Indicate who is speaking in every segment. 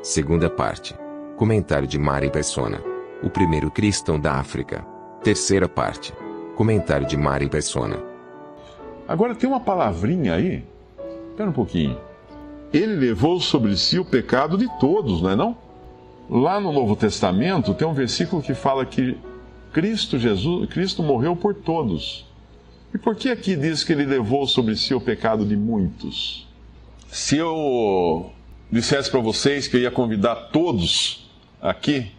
Speaker 1: Segunda parte. Comentário de Mari Persona. O primeiro cristão da África. Terceira parte. Comentário de Mari Persona.
Speaker 2: Agora tem uma palavrinha aí. Espera um pouquinho. Ele levou sobre si o pecado de todos, não é não? Lá no Novo Testamento tem um versículo que fala que Cristo morreu por todos. E por que aqui diz que ele levou sobre si o pecado de muitos? Se eu dissesse para vocês que eu ia convidar todos aqui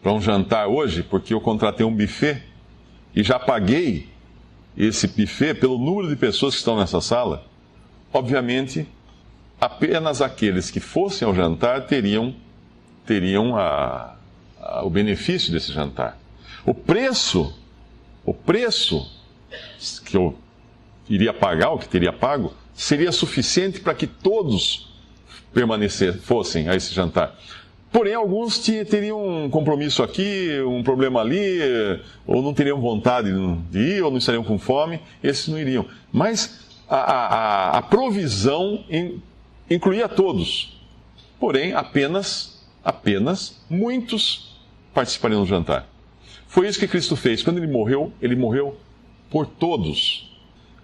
Speaker 2: para um jantar hoje, porque eu contratei um buffet e já paguei esse buffet pelo número de pessoas que estão nessa sala, obviamente, apenas aqueles que fossem ao jantar teriam o benefício desse jantar. O preço que eu iria pagar, o que teria pago, seria suficiente para que todos fossem a esse jantar. Porém, alguns teriam um compromisso aqui, um problema ali, ou não teriam vontade de ir, ou não estariam com fome, esses não iriam. Mas a provisão incluía todos. Porém, apenas muitos participariam do jantar. Foi isso que Cristo fez. Quando ele morreu por todos,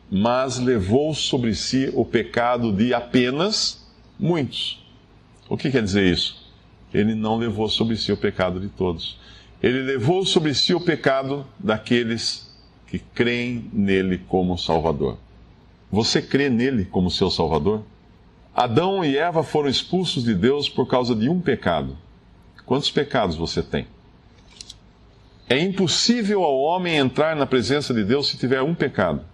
Speaker 2: mas levou sobre si o pecado de apenas muitos. O que quer dizer isso? Ele não levou sobre si o pecado de todos. Ele levou sobre si o pecado daqueles que creem nele como Salvador. Você crê nele como seu Salvador? Adão e Eva foram expulsos de Deus por causa de um pecado. Quantos pecados você tem? É impossível ao homem entrar na presença de Deus se tiver um pecado.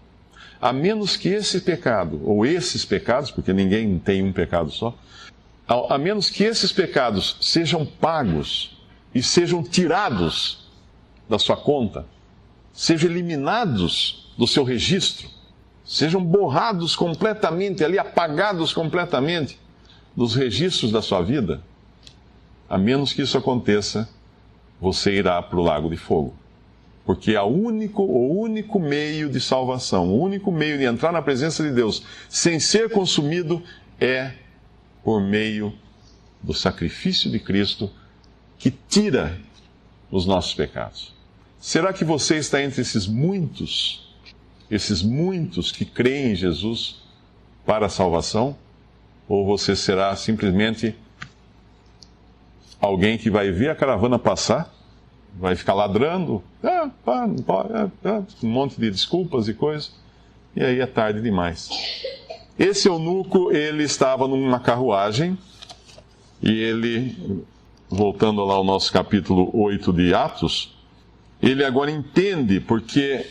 Speaker 2: A menos que esse pecado, ou esses pecados, porque ninguém tem um pecado só, a menos que esses pecados sejam pagos e sejam tirados da sua conta, sejam eliminados do seu registro, sejam borrados completamente, ali apagados completamente dos registros da sua vida, a menos que isso aconteça, você irá para o lago de fogo. Porque o único meio de salvação, o único meio de entrar na presença de Deus sem ser consumido é por meio do sacrifício de Cristo que tira os nossos pecados. Será que você está entre esses muitos que creem em Jesus para a salvação? Ou você será simplesmente alguém que vai ver a caravana passar, vai ficar ladrando, um monte de desculpas e coisas, e aí é tarde demais. Esse eunuco, ele estava numa carruagem, e ele, voltando lá ao nosso capítulo 8 de Atos, ele agora entende, porque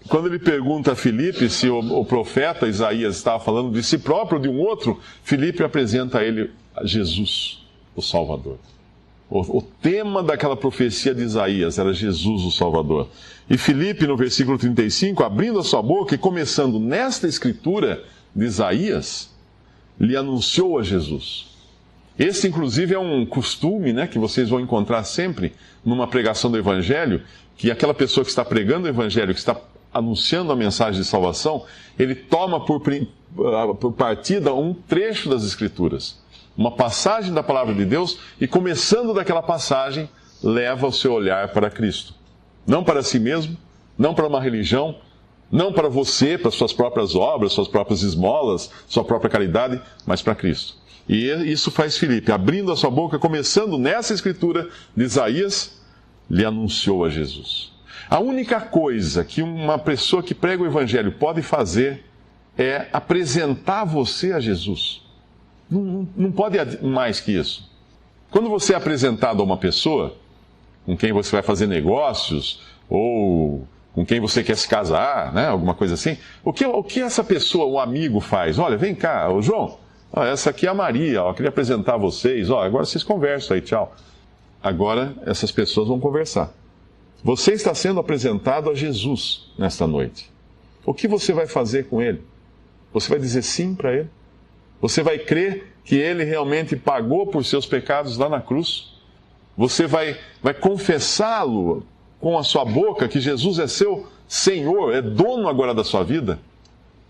Speaker 2: quando ele pergunta a Filipe se o profeta Isaías estava falando de si próprio ou de um outro, Filipe apresenta a ele a Jesus, o Salvador. O tema daquela profecia de Isaías era Jesus, o Salvador. E Filipe, no versículo 35, abrindo a sua boca e começando nesta escritura de Isaías, lhe anunciou a Jesus. Esse, inclusive, é um costume, né, que vocês vão encontrar sempre numa pregação do Evangelho, que aquela pessoa que está pregando o Evangelho, que está anunciando a mensagem de salvação, ele toma por partida um trecho das Escrituras, uma passagem da Palavra de Deus, e começando daquela passagem, leva o seu olhar para Cristo. Não para si mesmo, não para uma religião, não para você, para suas próprias obras, suas próprias esmolas, sua própria caridade, mas para Cristo. E isso faz Filipe, abrindo a sua boca, começando nessa escritura de Isaías, lhe anunciou a Jesus. A única coisa que uma pessoa que prega o Evangelho pode fazer é apresentar você a Jesus. Não pode mais que isso. Quando você é apresentado a uma pessoa com quem você vai fazer negócios, ou com quem você quer se casar, né, alguma coisa assim, o que essa pessoa, o amigo, faz? Olha, vem cá, ô João, essa aqui é a Maria, eu queria apresentar a vocês, agora vocês conversam aí, tchau. Agora essas pessoas vão conversar. Você está sendo apresentado a Jesus nesta noite. O que você vai fazer com ele? Você vai dizer sim para ele? Você vai crer que ele realmente pagou por seus pecados lá na cruz? Você vai confessá-lo com a sua boca que Jesus é seu Senhor, é dono agora da sua vida?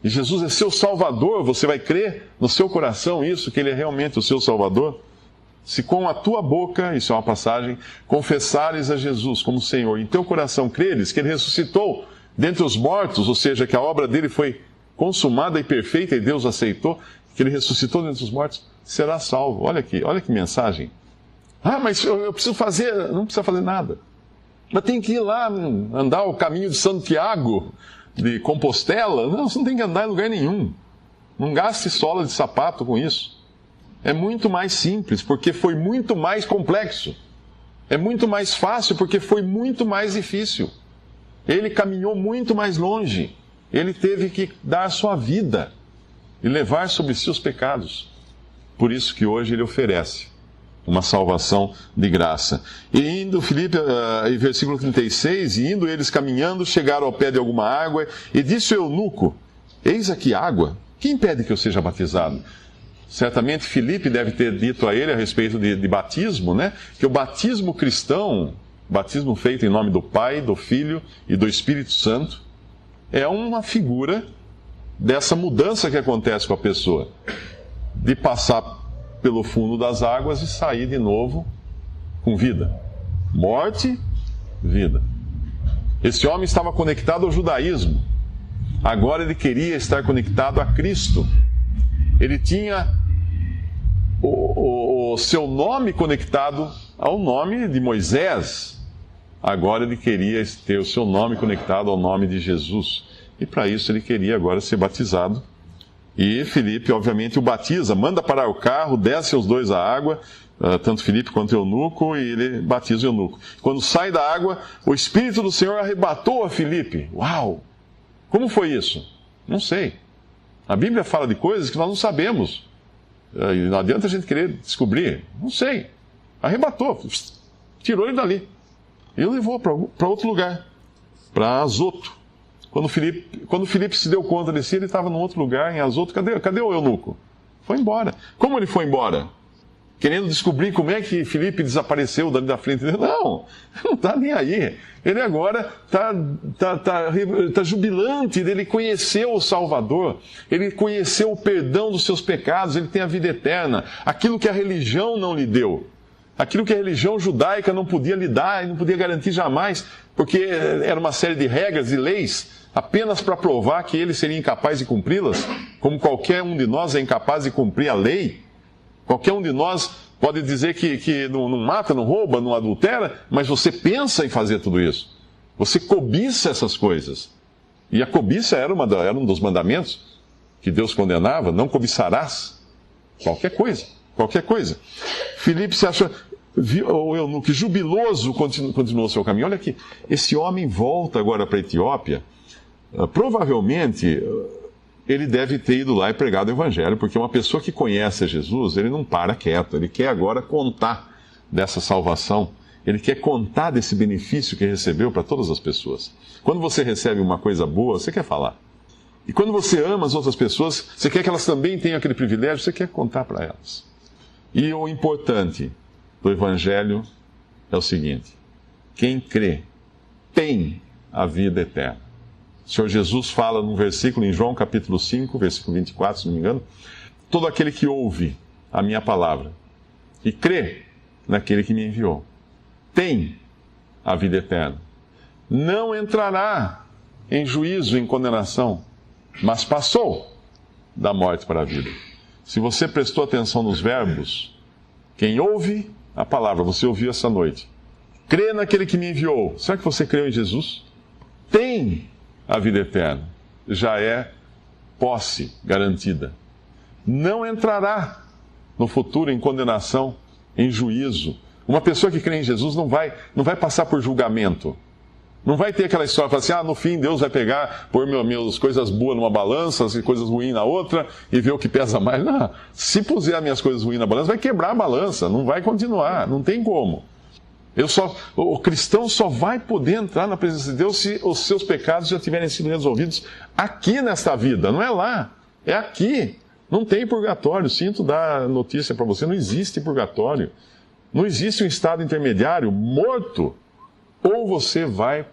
Speaker 2: E Jesus é seu Salvador? Você vai crer no seu coração isso, que ele é realmente o seu Salvador? Se com a tua boca, isso é uma passagem, confessares a Jesus como Senhor, em teu coração creres que Ele ressuscitou dentre os mortos, ou seja, que a obra dele foi consumada e perfeita e Deus aceitou, que Ele ressuscitou dentre os mortos, será salvo. Olha que mensagem. Ah, mas eu preciso fazer, não precisa fazer nada. Mas tem que ir lá, andar o caminho de Santiago, de Compostela. Não, você não tem que andar em lugar nenhum. Não gaste sola de sapato com isso. É muito mais simples, porque foi muito mais complexo. É muito mais fácil, porque foi muito mais difícil. Ele caminhou muito mais longe. Ele teve que dar a sua vida e levar sobre si os pecados. Por isso que hoje ele oferece uma salvação de graça. E indo, Filipe, versículo 36, e indo eles caminhando, chegaram ao pé de alguma água, e disse o eunuco, eis aqui água, quem impede que eu seja batizado? Certamente Filipe deve ter dito a ele a respeito de batismo, né? Que o batismo cristão, batismo feito em nome do Pai, do Filho e do Espírito Santo, é uma figura dessa mudança que acontece com a pessoa, de passar pelo fundo das águas e sair de novo com vida. Morte, vida. Esse homem estava conectado ao judaísmo. Agora ele queria estar conectado a Cristo. Ele tinha o seu nome conectado ao nome de Moisés. Agora ele queria ter o seu nome conectado ao nome de Jesus. E para isso ele queria agora ser batizado. E Filipe, obviamente, o batiza, manda parar o carro, desce os dois à água, tanto Filipe quanto o eunuco, e ele batiza o eunuco. Quando sai da água, o Espírito do Senhor arrebatou a Filipe. Uau! Como foi isso? Não sei. A Bíblia fala de coisas que nós não sabemos. E não adianta a gente querer descobrir. Não sei. Arrebatou, tirou ele dali. E o levou para outro lugar, para Azoto. Quando Filipe se deu conta de si, ele estava num outro lugar, em Azoto. Cadê o eunuco? Foi embora. Como ele foi embora? Querendo descobrir como é que Filipe desapareceu dali da frente dele. Não está nem aí. Ele agora está jubilante, ele conheceu o Salvador, ele conheceu o perdão dos seus pecados, ele tem a vida eterna. Aquilo que a religião não lhe deu, aquilo que a religião judaica não podia lhe dar e não podia garantir jamais, porque era uma série de regras e leis, apenas para provar que ele seria incapaz de cumpri-las, como qualquer um de nós é incapaz de cumprir a lei. Qualquer um de nós pode dizer que não mata, não rouba, não adultera, mas você pensa em fazer tudo isso. Você cobiça essas coisas. E a cobiça era um dos mandamentos que Deus condenava, não cobiçarás qualquer coisa, qualquer coisa. Filipe se acha, o eunuco jubiloso continuou seu caminho. Olha aqui, esse homem volta agora para a Etiópia. Provavelmente ele deve ter ido lá e pregado o Evangelho, porque uma pessoa que conhece a Jesus, ele não para quieto, ele quer agora contar dessa salvação, ele quer contar desse benefício que recebeu para todas as pessoas. Quando você recebe uma coisa boa, você quer falar. E quando você ama as outras pessoas, você quer que elas também tenham aquele privilégio, você quer contar para elas. E o importante do Evangelho é o seguinte: quem crê tem a vida eterna. O Senhor Jesus fala num versículo em João capítulo 5, versículo 24, se não me engano: todo aquele que ouve a minha palavra e crê naquele que me enviou, tem a vida eterna. Não entrará em juízo, em condenação, mas passou da morte para a vida. Se você prestou atenção nos verbos, quem ouve a palavra, você ouviu essa noite, crê naquele que me enviou, será que você creu em Jesus? Tem a vida eterna, já é posse garantida. Não entrará no futuro em condenação, em juízo. Uma pessoa que crê em Jesus não vai passar por julgamento. Não vai ter aquela história, falar assim, no fim Deus vai pegar, pôr minhas coisas boas numa balança, as coisas ruins na outra, e ver o que pesa mais. Não, se puser as minhas coisas ruins na balança, vai quebrar a balança, não vai continuar, não tem como. O cristão só vai poder entrar na presença de Deus se os seus pecados já tiverem sido resolvidos aqui nesta vida, não é lá, é aqui. Não tem purgatório, sinto dar notícia para você, não existe purgatório. Não existe um estado intermediário morto. Ou você vai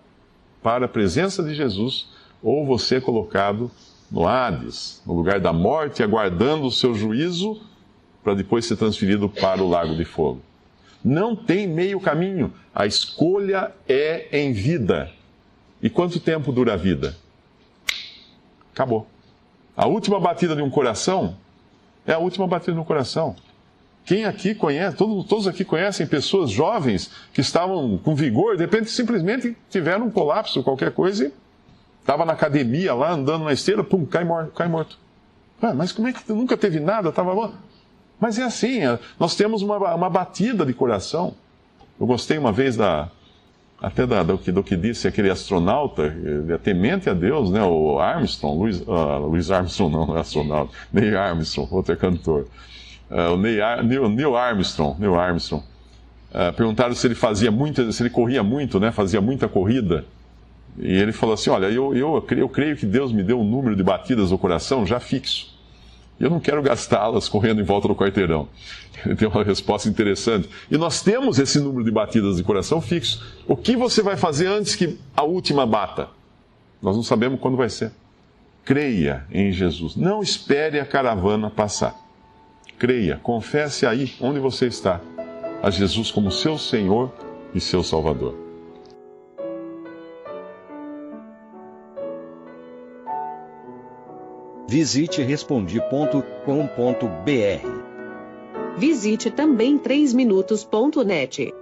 Speaker 2: para a presença de Jesus, ou você é colocado no Hades, no lugar da morte, aguardando o seu juízo para depois ser transferido para o lago de fogo. Não tem meio caminho. A escolha é em vida. E quanto tempo dura a vida? Acabou. A última batida de um coração é a última batida de um coração. Quem aqui conhece, todos aqui conhecem pessoas jovens que estavam com vigor, de repente simplesmente tiveram um colapso, qualquer coisa, e estava na academia lá, andando na esteira, pum, cai morto. Mas como é que nunca teve nada? Estava bom. Mas é assim, nós temos uma batida de coração. Eu gostei uma vez do que disse aquele astronauta, temente a Deus, né, o Armstrong, Louis Armstrong não é astronauta, Neil Armstrong, outro é cantor. O Neil Armstrong. Perguntaram se ele corria muito, né, fazia muita corrida. E ele falou assim, olha, eu creio que Deus me deu um número de batidas do coração já fixo. Eu não quero gastá-las correndo em volta do quarteirão. Ele tem uma resposta interessante. E nós temos esse número de batidas de coração fixo. O que você vai fazer antes que a última bata? Nós não sabemos quando vai ser. Creia em Jesus. Não espere a caravana passar. Creia, confesse aí onde você está, a Jesus como seu Senhor e seu Salvador.
Speaker 3: Visite Respondi.com.br.
Speaker 4: Visite também 3minutos.net.